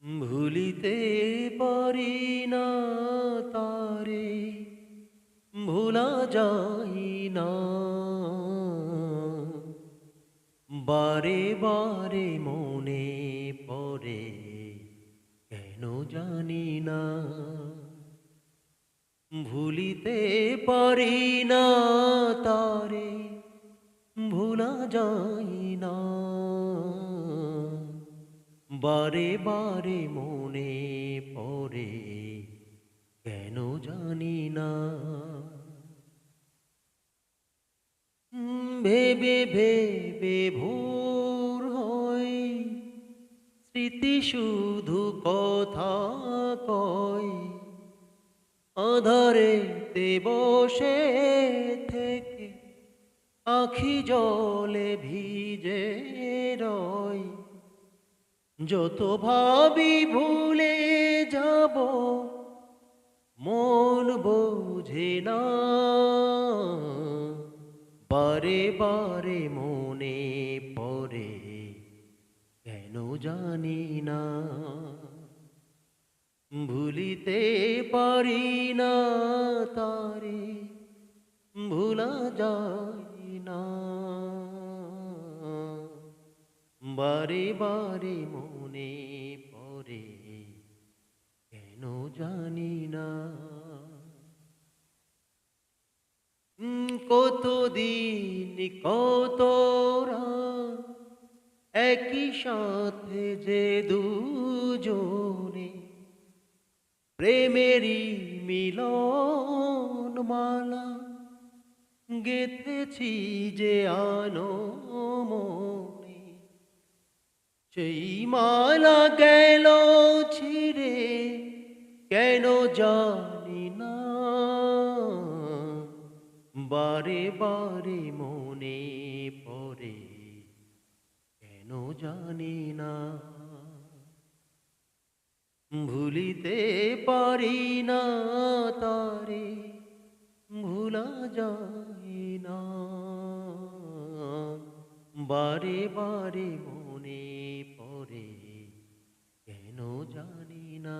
ভুলিতে পারি না তারে, ভোলা যায় না। বারে বারে মনে পড়ে, কেন জানি না। ভুলিতে পারি না তারে, ভোলা যায় না। বারে বারে মনে পড়ে, কেন জানি না। ভেবে ভেবে ভোর হয়, স্মৃতি শুধু কথা কয়। আধারেতে বসে থেকে আখি জলে ভিজে রয়। যত ভাবি ভুলে যাব, মন বোঝে না। বারে বারে মনে পড়ে, কেন জানি না। ভুলিতে পারি না তারে, ভোলা যায় না। বারে বারে মনে পড়ে, কেন জানি না। কতদিন কত রাত একই সাথে যে দুজনে, প্রেমেরই মিলন মালা গেথেছি যে আনমনে। সেই মালা গেল ছিঁড়ে, কেন জানি না। বারে বারে মনে পড়ে, কেন জানি না। ভুলিতে পারি না তারে, ভোলা যায় না। বারে বারে মনে পড়ে, কেন জানি না।